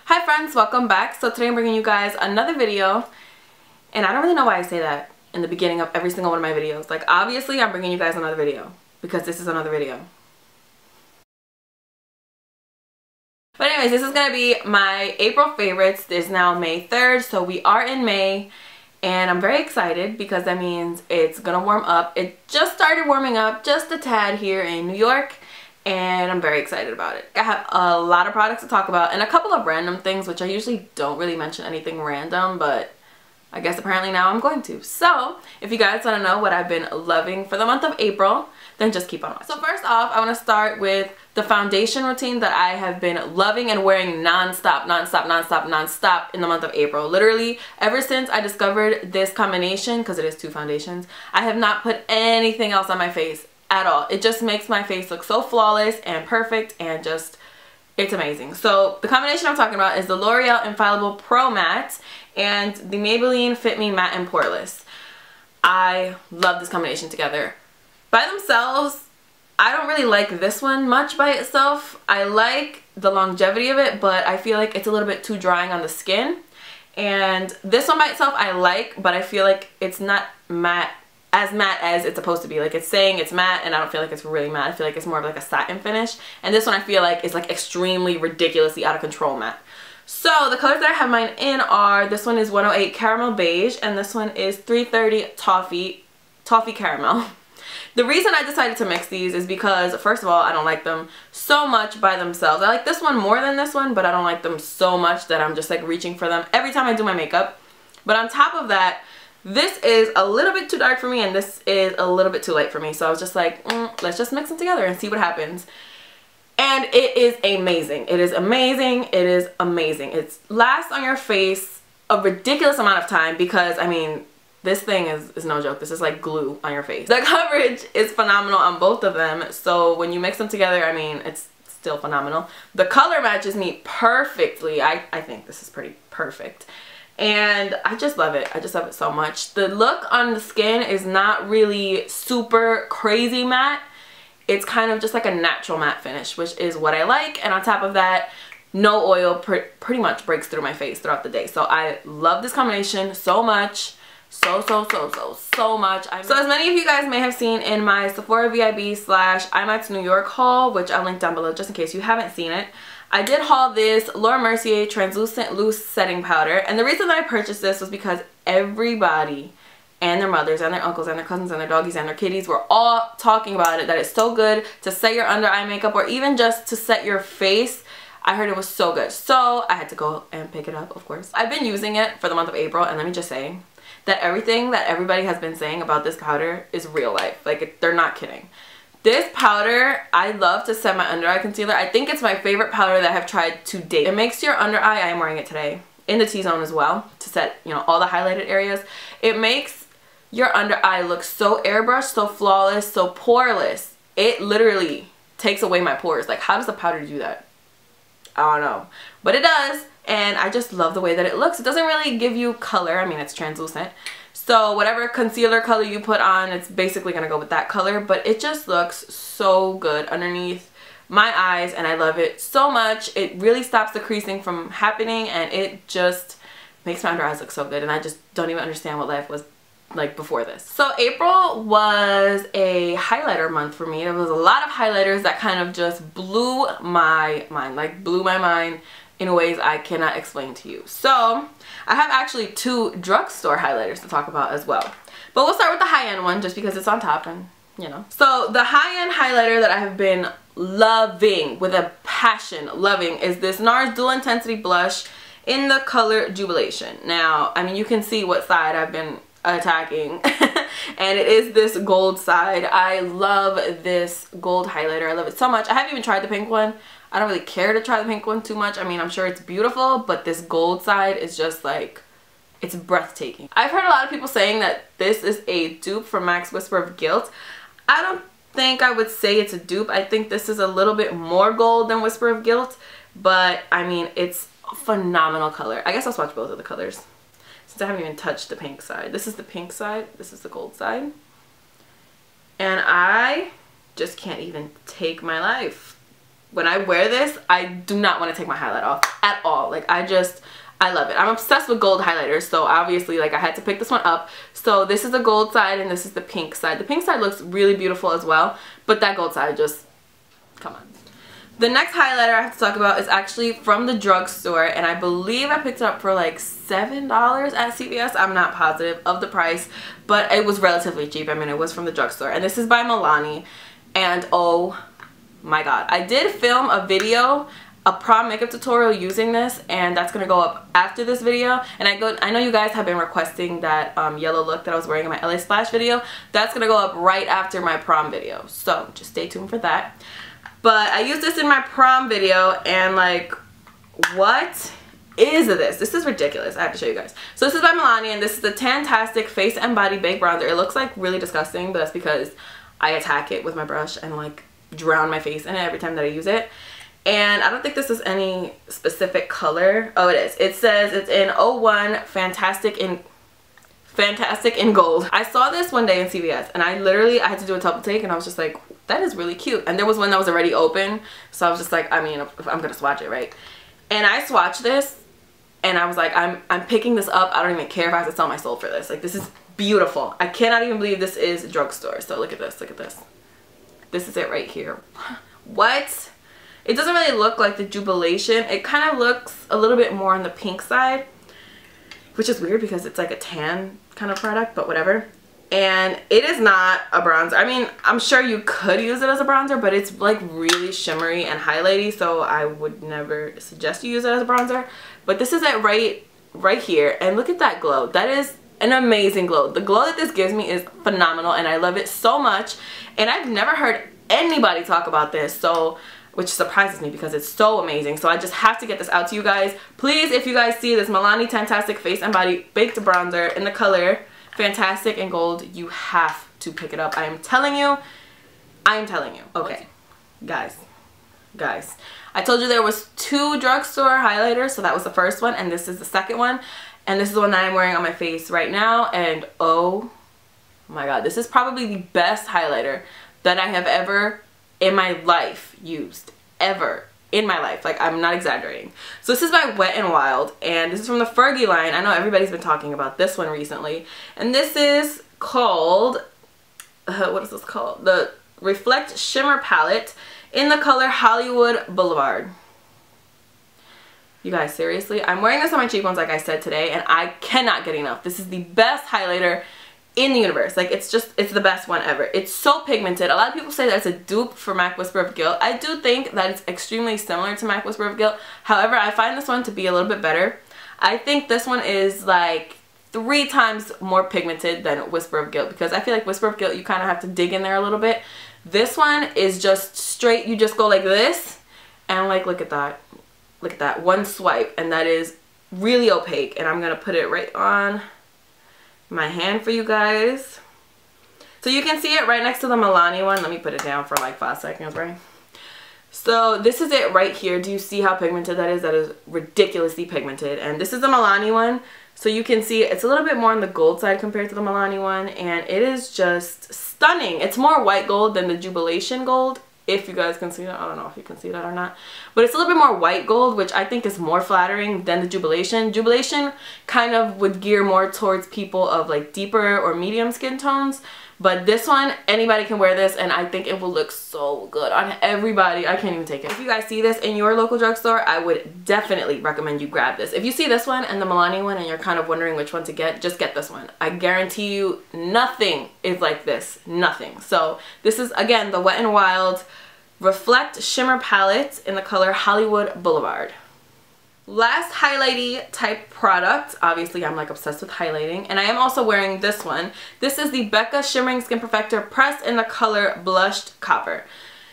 Hi friends, welcome back. So today I'm bringing you guys another video, and I don't really know why I say that in the beginning of every single one of my videos. Like, obviously I'm bringing you guys another video because this is another video. But anyways, this is going to be my April favorites. It's now May 3rd, so we are in May, and I'm very excited because that means it's going to warm up. It just started warming up just a tad here in New York, and I'm very excited about it. I have a lot of products to talk about and a couple of random things, which I usually don't really mention anything random, but I guess apparently now I'm going to. So if you guys want to know what I've been loving for the month of April, then just keep on watching. So first off, I want to start with the foundation routine that I have been loving and wearing non-stop in the month of April. Literally, ever since I discovered this combination, because it is two foundations, I have not put anything else on my face at all. It just makes my face look so flawless and perfect, and just, it's amazing. So the combination I'm talking about is the L'Oreal Infallible Pro Matte and the Maybelline Fit Me Matte and Poreless. I love this combination together. By themselves, I don't really like this one much by itself. I like the longevity of it, but I feel like it's a little bit too drying on the skin. And this one by itself I like, but I feel like it's not matte as it's supposed to be. Like, it's saying it's matte, and I don't feel like it's really matte. I feel like it's more of like a satin finish. And this one I feel like is like extremely ridiculously out of control matte. So the colors that I have mine in are, this one is 108 Caramel Beige, and this one is 330 Toffee Caramel. The reason I decided to mix these is because, first of all, I don't like them so much by themselves. I like this one more than this one, but I don't like them so much that I'm just like reaching for them every time I do my makeup. But on top of that, this is a little bit too dark for me, and this is a little bit too light for me. So I was just like, let's just mix them together and see what happens. And it is amazing. It is amazing. It is amazing. It lasts on your face a ridiculous amount of time because, I mean, this thing is no joke. This is like glue on your face. The coverage is phenomenal on both of them. So when you mix them together, I mean, it's still phenomenal. The color matches me perfectly. I think this is pretty perfect. And I just love it. I just love it so much. The look on the skin is not really super crazy matte. It's kind of just like a natural matte finish, which is what I like. And on top of that, no oil pretty much breaks through my face throughout the day. So I love this combination so much. So much. So as many of you guys may have seen in my Sephora VIB / IMAX New York haul, which I'll link down below just in case you haven't seen it, I did haul this Laura Mercier Translucent Loose Setting Powder. And the reason that I purchased this was because everybody and their mothers and their uncles and their cousins and their doggies and their kitties were all talking about it, that it's so good to set your under eye makeup or even just to set your face. I heard it was so good. So I had to go and pick it up, of course. I've been using it for the month of April, and let me just say that everything that everybody has been saying about this powder is real life. Like, they're not kidding. This powder, I love to set my under eye concealer. I think it's my favorite powder that I have tried to date. It makes your under eye, I am wearing it today, in the T-zone as well, to set, you know, all the highlighted areas. It makes your under eye look so airbrushed, so flawless, so poreless. It literally takes away my pores. Like, how does the powder do that? I don't know. But it does, and I just love the way that it looks. It doesn't really give you color. I mean, it's translucent. So whatever concealer color you put on, it's basically going to go with that color. But it just looks so good underneath my eyes, and I love it so much. It really stops the creasing from happening, and it just makes my under eyes look so good. And I just don't even understand what life was like before this. So April was a highlighter month for me. There was a lot of highlighters that kind of just blew my mind, like blew my mind in ways I cannot explain to you. So I have actually two drugstore highlighters to talk about as well. But we'll start with the high-end one just because it's on top, and you know. So the high-end highlighter that I have been loving with a passion, loving, is this Nars Dual Intensity Blush in the color Jubilation. Now, I mean, you can see what side I've been attacking and it is this gold side. I love this gold highlighter. I love it so much. I haven't even tried the pink one. I don't really care to try the pink one too much. I mean, I'm sure it's beautiful, but this gold side is just like, it's breathtaking. I've heard a lot of people saying that this is a dupe for MAC's Whisper of Guilt. I don't think I would say it's a dupe. I think this is a little bit more gold than Whisper of Guilt, but I mean, it's a phenomenal color. I guess I'll swatch both of the colors since I haven't even touched the pink side. This is the pink side, this is the gold side. And I just can't even take my life. when I wear this, I do not want to take my highlight off at all. Like I love it. I'm obsessed with gold highlighters, so obviously like I had to pick this one up. So this is the gold side and this is the pink side. The pink side looks really beautiful as well, but that gold side just, come on. The next highlighter I have to talk about is actually from the drugstore, and I believe I picked it up for like $7 at CVS. I'm not positive of the price, but it was relatively cheap. I mean, it was from the drugstore, and this is by Milani, and oh my god. I did film a video, a prom makeup tutorial using this, and that's gonna go up after this video. And I know you guys have been requesting that yellow look that I was wearing in my LA Splash video. That's gonna go up right after my prom video, so just stay tuned for that. But I used this in my prom video, and like, what is this? This is ridiculous. I have to show you guys. So this is by Milani, and this is the Tantastic Face and Body Baked Bronzer. It looks like really disgusting, but that's because I attack it with my brush and like drown my face in it every time that I use it. And I don't think this is any specific color. Oh, it is. It says it's in 01 Fantastic in Gold. I saw this one day in CVS, and I had to do a double take, and I was just like, that is really cute. And there was one that was already open, so I was just like, I mean, I'm gonna swatch it, right? And I swatched this, and I was like, I'm picking this up. I don't even care if I have to sell my soul for this. Like, this is beautiful. I cannot even believe this is drugstore. So look at this, look at this. This is it right here. What? It doesn't really look like the Jubilation. It kind of looks a little bit more on the pink side, which is weird because it's like a tan kind of product, but whatever. And it is not a bronzer. I mean, I'm sure you could use it as a bronzer, but it's like really shimmery and highlighty, so I would never suggest you use it as a bronzer. But this is it right here, and look at that glow. That is an amazing glow. The glow that this gives me is phenomenal, and I love it so much. And I've never heard anybody talk about this, so which surprises me because it's so amazing. So I just have to get this out to you guys. Please, if you guys see this Milani Tantastic Face and Body Baked Bronzer in the color Fantastic in Gold, you have to pick it up. I am telling you. Okay, guys, I told you there was 2 drugstore highlighters, so that was the first one, and this is the second one, and this is the one that I'm wearing on my face right now. And oh my god, this is probably the best highlighter that I have ever in my life used, ever in my life. Like, I'm not exaggerating. So this is by Wet n Wild, and this is from the Fergie line. I know everybody's been talking about this one recently, and this is called what is this called? The Reflect Shimmer Palette in the color Hollywood Blvd. You guys, seriously, I'm wearing this on my cheekbones like I said today, and I cannot get enough. This is the best highlighter in the universe. Like, it's the best one ever. It's so pigmented. A lot of people say that it's a dupe for MAC Whisper of Guilt. I do think that it's extremely similar to MAC Whisper of Guilt. However, I find this one to be a little bit better. I think this one is like 3 times more pigmented than Whisper of Guilt, because I feel like Whisper of Guilt, you kind of have to dig in there a little bit. This one is just straight. You just go like this, and like, look at that. Look at that. One swipe, and that is really opaque. And I'm going to put it right on my hand for you guys. So you can see it right next to the Milani one. Let me put it down for like 5 seconds, right? So this is it right here. Do you see how pigmented that is? That is ridiculously pigmented. And this is the Milani one. So you can see it's a little bit more on the gold side compared to the Milani one. And it is just stunning. It's more white gold than the Jubilation gold. If you guys can see that. I don't know if you can see that or not. But it's a little bit more white gold, which I think is more flattering than the Jubilation. Jubilation kind of would gear more towards people of like deeper or medium skin tones. But this one, anybody can wear this, and I think it will look so good on everybody. I can't even take it. If you guys see this in your local drugstore, I would definitely recommend you grab this. If you see this one and the Milani one and you're kind of wondering which one to get, just get this one. I guarantee you nothing is like this. Nothing. So this is, again, the Wet n Wild Reflect Shimmer Palette in the color Hollywood Blvd. Last highlighty type product. Obviously, I'm like obsessed with highlighting, and I am also wearing this one. This is the Becca Shimmering Skin Perfector pressed in the color Blushed Copper.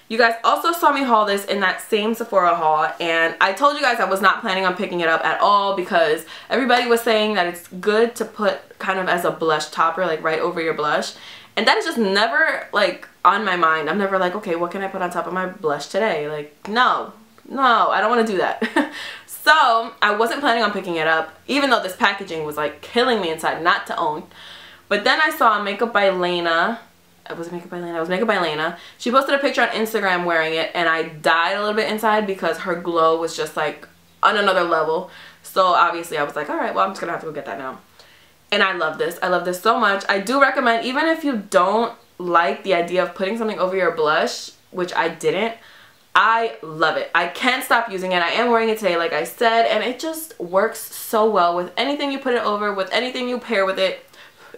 You guys also saw me haul this in that same Sephora haul, and I told you guys I was not planning on picking it up at all because everybody was saying that it's good to put kind of as a blush topper, like right over your blush, and that is just never like on my mind. I'm never like, okay, what can I put on top of my blush today? Like, no, I don't want to do that. So I wasn't planning on picking it up, even though this packaging was like killing me inside not to own. But then I saw Makeup by Lena was it Makeup by Lena? It was Makeup by Lena. She posted a picture on Instagram wearing it, and I died a little bit inside because her glow was just like on another level. So obviously I was like, all right, well, I'm just gonna have to go get that now. And I love this. I love this so much. I do recommend, even if you don't like the idea of putting something over your blush, which I didn't, I love it. I can't stop using it. I am wearing it today, like I said, and it just works so well with anything you put it over, with anything you pair with it.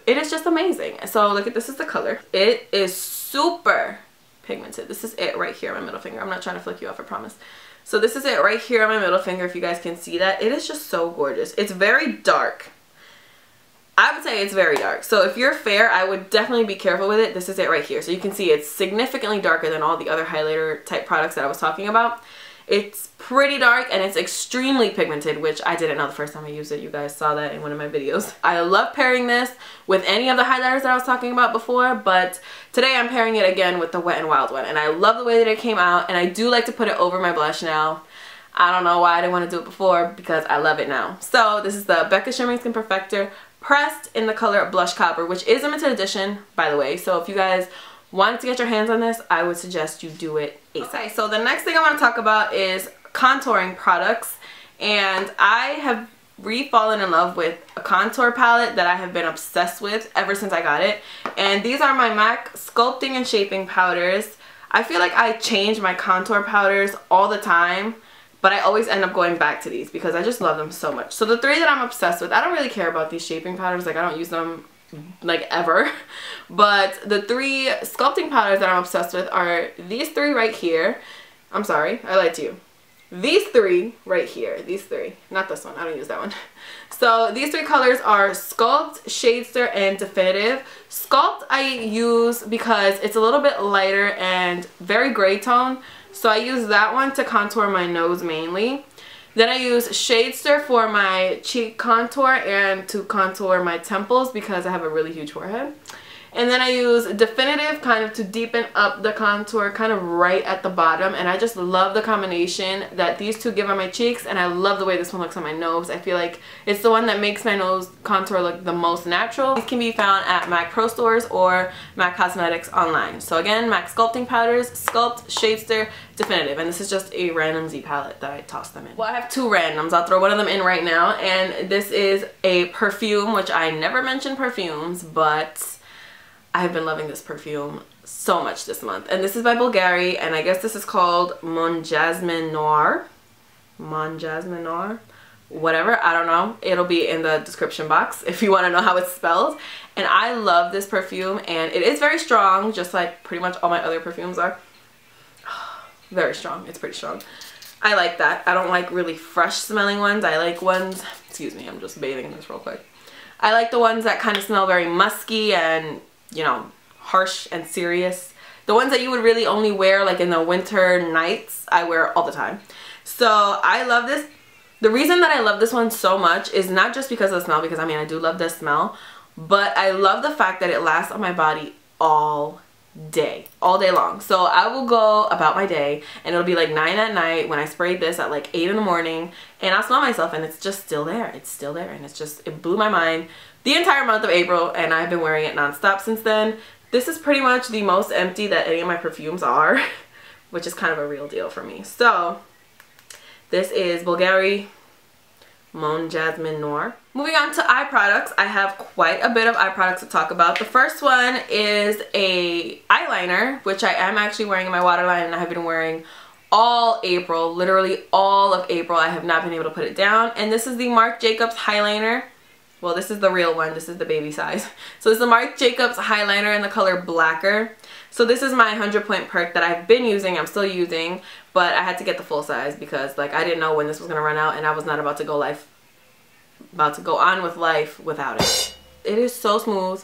It is just amazing. So look at this, is the color. It is super pigmented. This is it right here on my middle finger. I'm not trying to flick you off, I promise. So this is it right here on my middle finger, if you guys can see that. It is just so gorgeous. It's very dark. I would say it's very dark. So if you're fair, I would definitely be careful with it. This is it right here. So you can see it's significantly darker than all the other highlighter type products that I was talking about. It's pretty dark and it's extremely pigmented, which I didn't know the first time I used it. You guys saw that in one of my videos. I love pairing this with any of the highlighters that I was talking about before, but today I'm pairing it again with the Wet n Wild one. And I love the way that it came out, and I do like to put it over my blush now. I don't know why I didn't want to do it before, because I love it now. So this is the Becca Shimmering Skin Perfector, pressed in the color Blush Copper, which is a limited edition, by the way. So if you guys want to get your hands on this, I would suggest you do it ASAP. Okay, so the next thing I want to talk about is contouring products. And I have re-fallen in love with a contour palette that I have been obsessed with ever since I got it. And these are my MAC Sculpting and Shaping powders. I feel like I change my contour powders all the time, but I always end up going back to these because I just love them so much. So the three that I'm obsessed with, I don't really care about these shaping powders. Like, I don't use them like ever. But the three sculpting powders that I'm obsessed with are these three right here. I'm sorry, I lied to you. These three right here. These three. Not this one. I don't use that one. So these three colors are Sculpt, Shadester, and Definitive. Sculpt I use because it's a little bit lighter and very gray tone. So I use that one to contour my nose mainly. Then I use Shadester for my cheek contour and to contour my temples because I have a really huge forehead. And then I use Definitive kind of to deepen up the contour kind of right at the bottom. And I just love the combination that these two give on my cheeks, and I love the way this one looks on my nose. I feel like it's the one that makes my nose contour look the most natural. These can be found at MAC Pro Stores or MAC Cosmetics online. So again, MAC Sculpting Powders, Sculpt, Shadester, Definitive. And this is just a random Z palette that I tossed them in. Well, I have two randoms. I'll throw one of them in right now. And this is a perfume, which I never mention perfumes, but I've been loving this perfume so much this month. And this is by Bvlgari, and I guess this is called Jasmin Noir. Jasmin Noir? Whatever, I don't know. It'll be in the description box if you want to know how it's spelled. And I love this perfume, and it is very strong, just like pretty much all my other perfumes are. Very strong. It's pretty strong. I like that. I don't like really fresh smelling ones. I like ones, excuse me, I'm just bathing in this real quick. I like the ones that kind of smell very musky and, you know, harsh and serious. The ones that you would really only wear like in the winter nights, I wear all the time. So I love this. The reason that I love this one so much is not just because of the smell, because I mean I do love this smell, but I love the fact that it lasts on my body all day long. So I will go about my day and it'll be like 9 at night when I sprayed this at like 8 in the morning, and I'll smell myself and it's just still there. It's still there, and it's just, it blew my mind the entire month of April, and I've been wearing it nonstop since then. This is pretty much the most empty that any of my perfumes are, which is kind of a real deal for me. So this is Bvlgari Jasmin Noir. Moving on to eye products, I have quite a bit of eye products to talk about. The first one is a eyeliner, which I am actually wearing in my waterline, and I have been wearing all April, literally all of April. I have not been able to put it down. And this is the Marc Jacobs Highliner. Well, this is the real one. This is the baby size. So it's the Marc Jacobs Highliner in the color Blacquer. So this is my 100-point perk that I've been using. I'm still using, but I had to get the full size because like I didn't know when this was gonna run out, and I was not about to go on with life without it. It is so smooth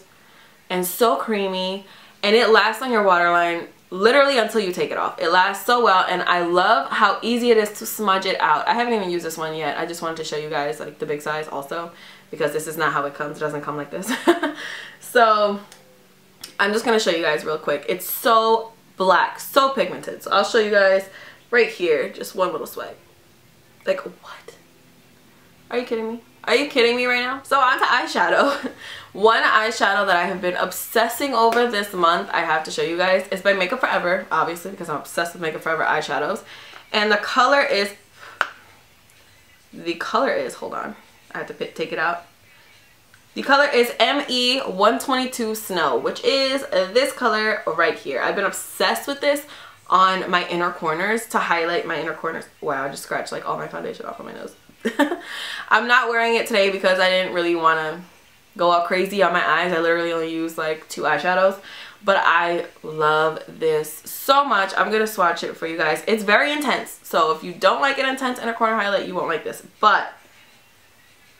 and so creamy, and it lasts on your waterline literally until you take it off. It lasts so well, and I love how easy it is to smudge it out. I haven't even used this one yet. I just wanted to show you guys like the big size also, because this is not how it comes. It doesn't come like this. So I'm just going to show you guys real quick. It's so black, so pigmented. So I'll show you guys right here, just one little swipe. Like, what? Are you kidding me? Are you kidding me right now? So on to eyeshadow. One eyeshadow that I have been obsessing over this month, I have to show you guys, is by Makeup Forever, obviously, because I'm obsessed with Makeup Forever eyeshadows. And the color is, hold on, I have to take it out. The color is ME122 Snow, which is this color right here. I've been obsessed with this on my inner corners to highlight my inner corners. Wow, I just scratched like all my foundation off on my nose. I'm not wearing it today because I didn't really want to go all crazy on my eyes. I literally only use like 2 eyeshadows. But I love this so much. I'm going to swatch it for you guys. It's very intense. So if you don't like an intense inner corner highlight, you won't like this. But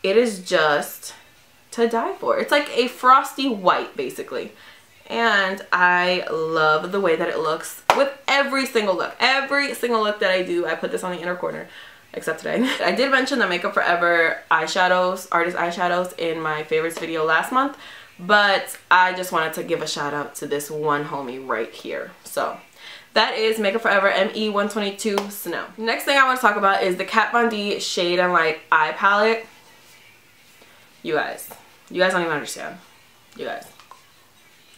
it is just to die for. It's like a frosty white basically. And I love the way that it looks with every single look. Every single look that I do, I put this on the inner corner. Except today. I did mention the Makeup Forever eyeshadows, artist eyeshadows in my favorites video last month. But I just wanted to give a shout out to this one homie right here. So that is Makeup Forever ME122 Snow. Next thing I want to talk about is the Kat Von D Shade and Light Eye Palette. You guys don't even understand. You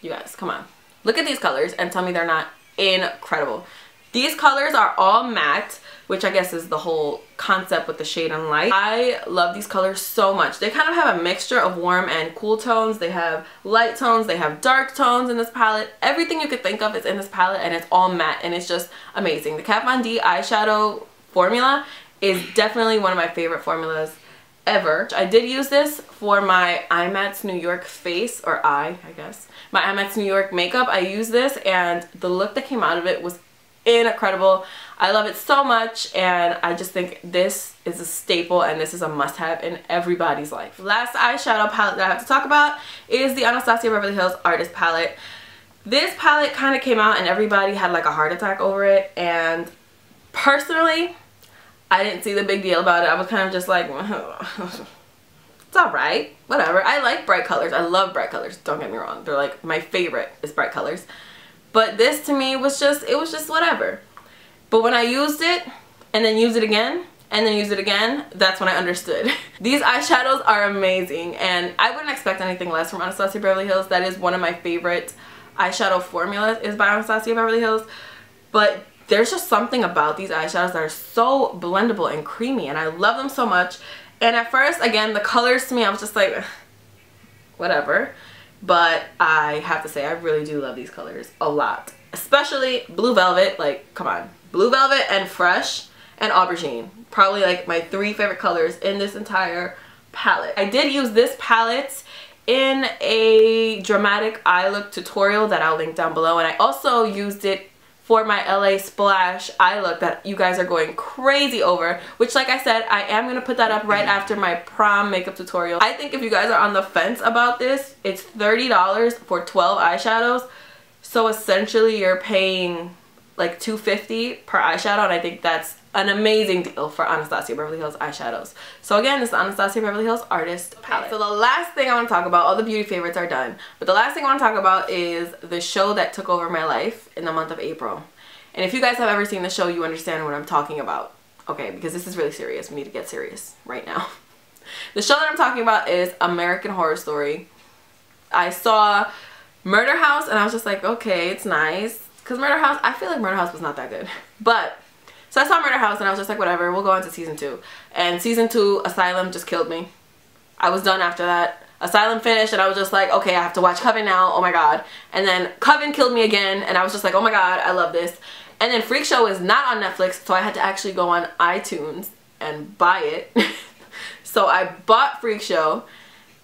guys, come on. Look at these colors and tell me they're not incredible. These colors are all matte, which I guess is the whole concept with the shade and light. I love these colors so much. They kind of have a mixture of warm and cool tones. They have light tones, they have dark tones in this palette. Everything you could think of is in this palette and it's all matte and it's just amazing. The Kat Von D eyeshadow formula is definitely one of my favorite formulas ever. I did use this for my IMATS New York face, or I guess. My IMATS New York makeup, I used this and the look that came out of it was incredible. I love it so much and I just think this is a staple and this is a must-have in everybody's life. Last eyeshadow palette that I have to talk about is the Anastasia Beverly Hills Artist Palette. This palette kind of came out and everybody had like a heart attack over it, and personally I didn't see the big deal about it. I was kind of just like, it's alright, whatever. I like bright colors. I love bright colors, don't get me wrong. They're like my favorite is bright colors. But this to me was just, it was just whatever. But when I used it, and then used it again, and then used it again, that's when I understood. These eyeshadows are amazing, and I wouldn't expect anything less from Anastasia Beverly Hills. That is one of my favorite eyeshadow formulas, is by Anastasia Beverly Hills. But there's just something about these eyeshadows that are so blendable and creamy, and I love them so much. And at first, again, the colors to me, I was just like, whatever. But I have to say, I really do love these colors a lot. Especially Blue Velvet, like, come on. Blue Velvet and Fresh and Aubergine. Probably like my 3 favorite colors in this entire palette. I did use this palette in a dramatic eye look tutorial that I'll link down below. And I also used it for my LA Splash eye look that you guys are going crazy over, which, like I said, I am going to put that up right after my prom makeup tutorial. I think if you guys are on the fence about this, it's $30 for 12 eyeshadows. So essentially you're paying like $2.50 per eyeshadow, and I think that's an amazing deal for Anastasia Beverly Hills eyeshadows. So again, this is Anastasia Beverly Hills Artist Palette. So the last thing I want to talk about, all the beauty favorites are done, but the last thing I want to talk about is the show that took over my life in the month of April. And if you guys have ever seen the show, you understand what I'm talking about. Okay, because this is really serious. We need to get serious right now. The show that I'm talking about is American Horror Story. I saw Murder House and I was just like, okay, it's nice. Because Murder House, I feel like Murder House was not that good. But, so I saw Murder House and I was just like, whatever, we'll go on to season 2. And season 2, Asylum just killed me. I was done after that. Asylum finished and I was just like, okay, I have to watch Coven now, oh my god. And then Coven killed me again and I was just like, oh my god, I love this. And then Freak Show is not on Netflix, so I had to actually go on iTunes and buy it. So I bought Freak Show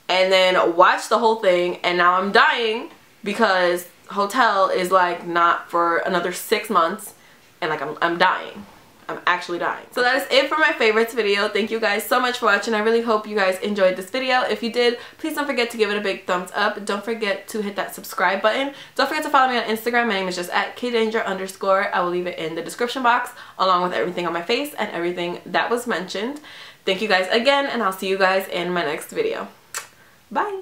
and then watched the whole thing, and now I'm dying because Hotel is like not for another 6 months, and like I'm dying. I'm actually dying. So that is it for my favorites video. Thank you guys so much for watching. I really hope you guys enjoyed this video. If you did, please don't forget to give it a big thumbs up. Don't forget to hit that subscribe button. Don't forget to follow me on Instagram. My name is just @kdanger_. I will leave it in the description box along with everything on my face and everything that was mentioned. Thank you guys again, and I'll see you guys in my next video. Bye.